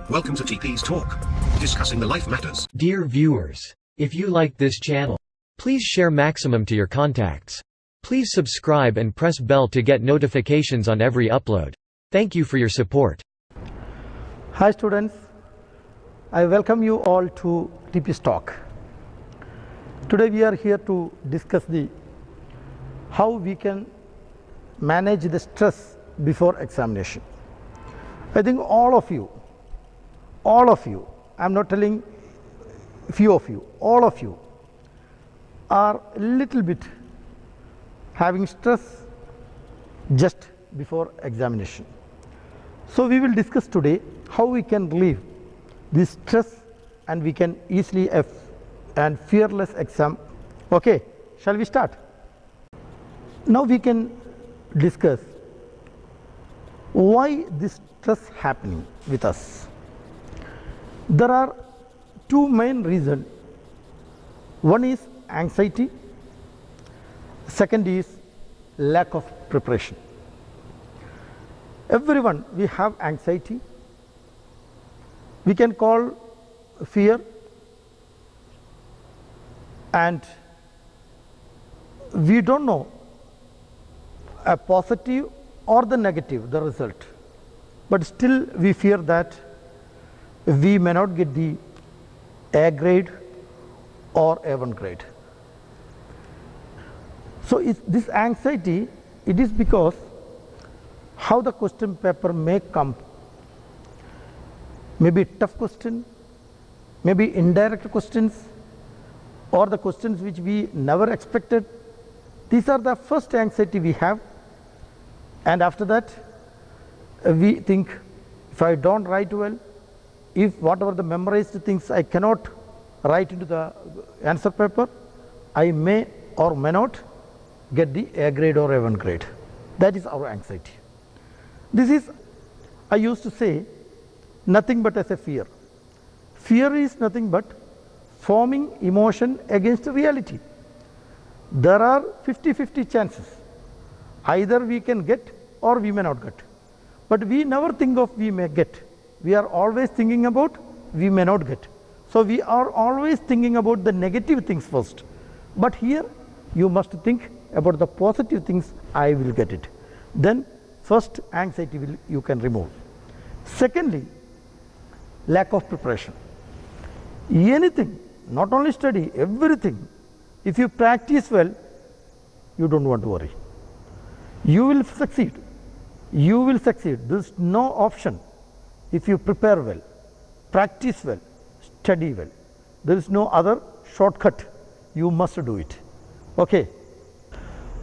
Welcome to TP's Talk, discussing the life matters. Dear viewers, if you like this channel, please share maximum to your contacts. Please subscribe and press bell to get notifications on every upload. Thank you for your support. Hi students, I welcome you all to TP's Talk. Today we are here to discuss how we can manage the stress before examination. I think all of you, I am not telling few of you, all of you are a little bit having stress just before examination. So we will discuss today how we can relieve this stress and we can easily and fearless exam. Okay, shall we start? Now we can discuss why this stress happening with us. There are two main reasons. One is anxiety, second is lack of preparation. Everyone, we have anxiety. We can call fear, and we don't know a positive or the negative, the result, but still we fear that we may not get the A grade or A1 grade. So this anxiety, it is because how the question paper may come, maybe tough question, maybe indirect questions, or the questions which we never expected. These are the first anxiety we have, and after that we think, if I don't write well, if whatever the memorized things I cannot write into the answer paper, I may or may not get the A grade or A1 grade. That is our anxiety. This is, I used to say, nothing but as a fear. Fear is nothing but forming emotion against reality. There are 50-50 chances. Either we can get or we may not get. But we never think of we may get. We are always thinking about we may not get. So we are always thinking about the negative things first. But here you must think about the positive things, I will get it. Then first anxiety you can remove. Secondly, lack of preparation. Anything, not only study, everything, if you practice well, you don't want to worry. You will succeed. You will succeed. There is no option. If you prepare well, practice well, study well, there is no other shortcut. You must do it. Okay.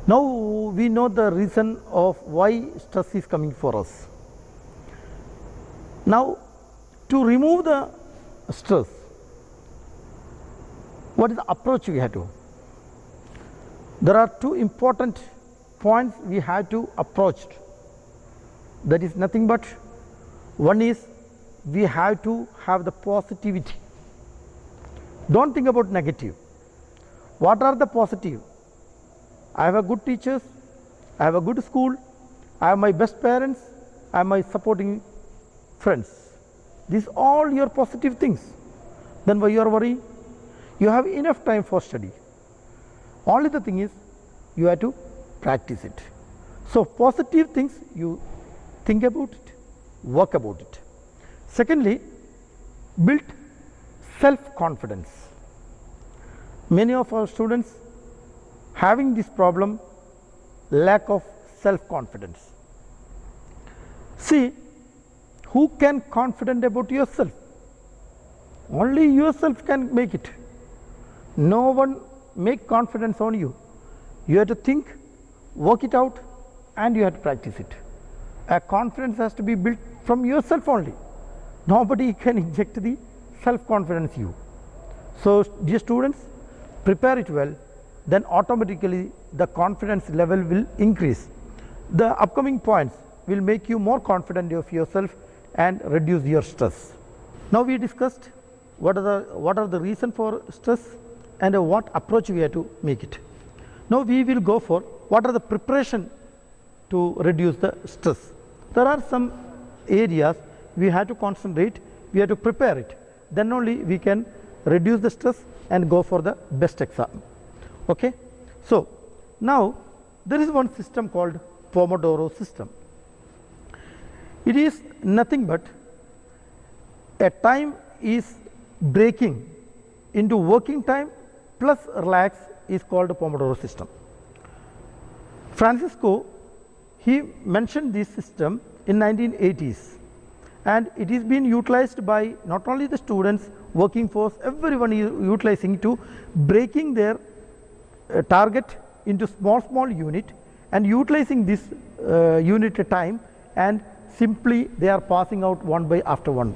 Now we know the reason of why stress is coming for us. Now to remove the stress, what is the approach we have to? There are two important points we have to approach. That is nothing but, one is we have to have the positivity. Don't think about negative. What are the positive? I have a good teachers, I have a good school, I have my best parents, I have my supporting friends. These all your positive things. Then why you are worrying? You have enough time for study. Only the thing is you have to practice it. So positive things, you think about it, work about it. Secondly, build self-confidence. Many of our students having this problem, lack of self-confidence. See, who can confident about yourself? Only yourself can make it. No one make confidence on you. You have to think, work it out, and you have to practice it. A confidence has to be built from yourself only. Nobody can inject the self-confidence you. So dear students, prepare it well, then automatically the confidence level will increase. The upcoming points will make you more confident of yourself and reduce your stress. Now we discussed what are the reason for stress and what approach we have to make it. Now we will go for what are the preparation to reduce the stress. There are some areas we have to concentrate, we have to prepare it. Then only we can reduce the stress and go for the best exam. Okay. So now there is one system called Pomodoro system. It is nothing but a time is breaking into working time plus relax is called Pomodoro system. Francisco, he mentioned this system in 1980s, and it is being utilized by not only the students, working force, everyone is utilizing to breaking their target into small unit and utilizing this unit time, and simply they are passing out one by after one.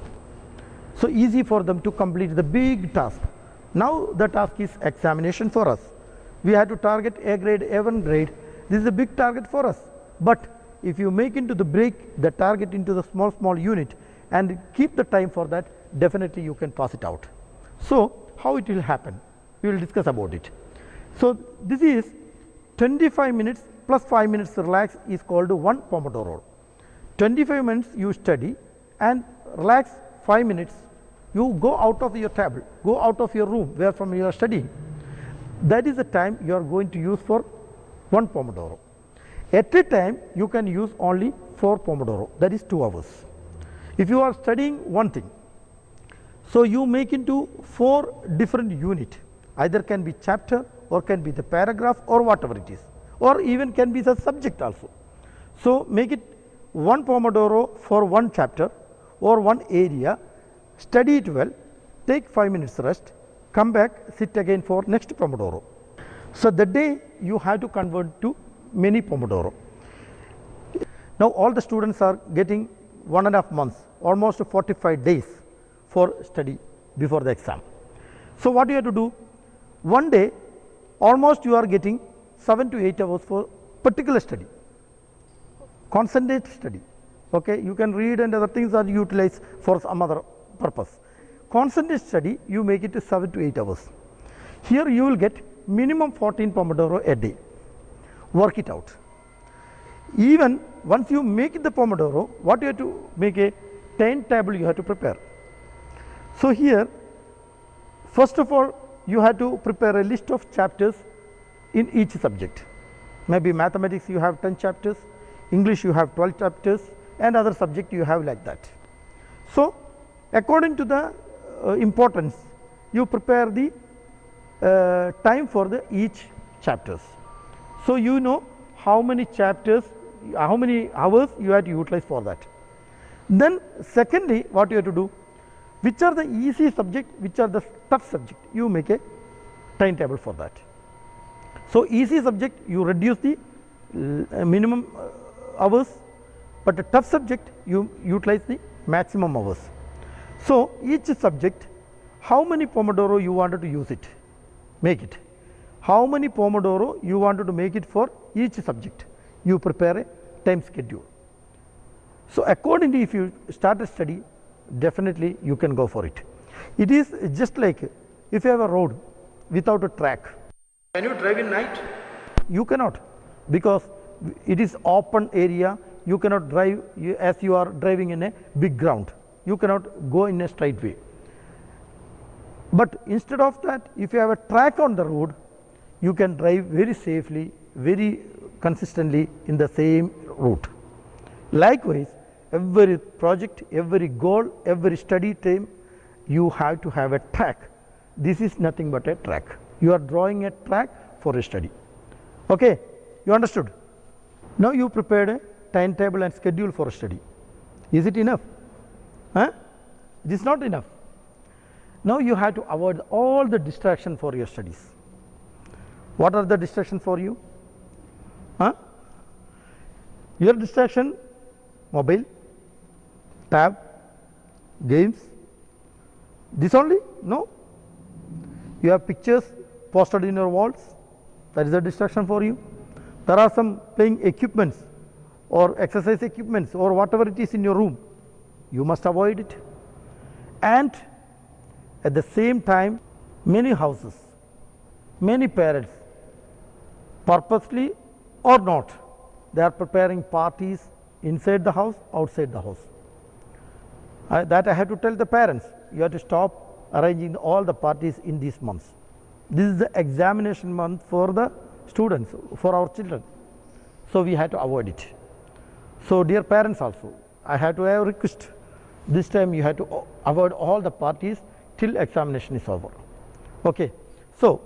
So easy for them to complete the big task. Now the task is examination for us. We have to target A grade, A1 grade. This is a big target for us. But if you make into the break the target into the small unit and keep the time for that, definitely you can pass it out. So how it will happen? We will discuss about it. So this is 25 minutes plus 5 minutes relax is called one Pomodoro. 25 minutes you study and relax 5 minutes. You go out of your table, go out of your room where from you are studying. That is the time you are going to use for one Pomodoro. At a time you can use only 4 Pomodoro, that is 2 hours. If you are studying one thing, so you make into 4 different unit, either can be chapter or can be the paragraph or whatever it is, or even can be the subject also. So make it 1 Pomodoro for 1 chapter or 1 area, study it well, take 5 minutes rest, come back, sit again for next Pomodoro. So the day you have to convert to many Pomodoro. Now all the students are getting 1.5 months, almost 45 days for study before the exam. So what you have to do? One day almost you are getting 7 to 8 hours for particular study, concentrate study. Okay, you can read and other things are utilized for some other purpose. Concentrate study you make it to 7 to 8 hours. Here you will get minimum 14 Pomodoro a day. Work it out. Even once you make the Pomodoro, what you have to make a timetable you have to prepare. So here first of all you have to prepare a list of chapters in each subject. Maybe mathematics you have 10 chapters, English you have 12 chapters, and other subject you have like that. So according to the importance you prepare the time for the each chapters. So you know how many chapters, how many hours you have to utilize for that. Then secondly what you have to do, which are the easy subject, which are the tough subject, you make a timetable for that. So easy subject you reduce the minimum hours, but the tough subject you utilize the maximum hours. So each subject, how many Pomodoro you wanted to use it, make it. How many Pomodoro you wanted to make it for each subject, you prepare a time schedule. So accordingly if you start a study, definitely you can go for it. It is just like if you have a road without a track, can you drive in night? You cannot, because it is open area. You cannot drive as you are driving in a big ground. You cannot go in a straight way. But instead of that, if you have a track on the road, you can drive very safely, very consistently in the same route. Likewise, every project, every goal, every study time, you have to have a track. This is nothing but a track. You are drawing a track for a study. Okay, you understood? Now you prepared a timetable and schedule for a study. Is it enough? Huh? It is not enough. Now you have to avoid all the distraction for your studies. What are the distractions for you? Huh? Your distraction, mobile, tab, games, this only? No. You have pictures posted in your walls, that is a distraction for you. There are some playing equipments or exercise equipments or whatever it is in your room, you must avoid it. And at the same time, many houses, many parents, purposely or not, they are preparing parties inside the house, outside the house. That I have to tell the parents, you have to stop arranging all the parties in these months. This is the examination month for the students, for our children. So we had to avoid it. So dear parents also, I had to have a request. This time you have to avoid all the parties till examination is over. Okay. So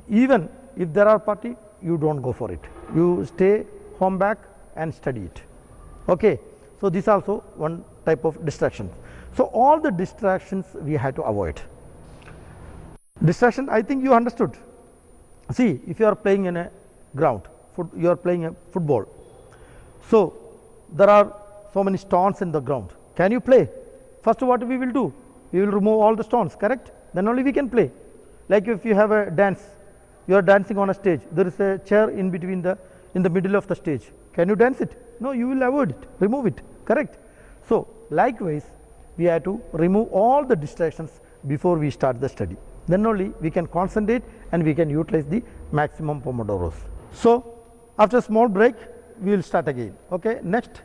even if there are party, you don't go for it. You stay home back and study it. Okay. So this also one type of distraction. So all the distractions we have to avoid. Distraction, I think you understood. See, if you are playing in a ground, you are playing a football. So there are so many stones in the ground. Can you play? First what we will do? We will remove all the stones, correct? Then only we can play. Like if you have a dance, you are dancing on a stage. There is a chair in the middle of the stage. Can you dance it? No, you will avoid it, remove it, correct? So likewise, we have to remove all the distractions before we start the study. Then only we can concentrate and we can utilize the maximum Pomodoros. So after a small break, we will start again. Okay. Next,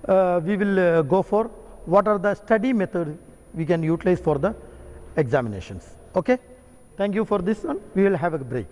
we will go for what are the study methods we can utilize for the examinations. Okay. Thank you for this one. We will have a break.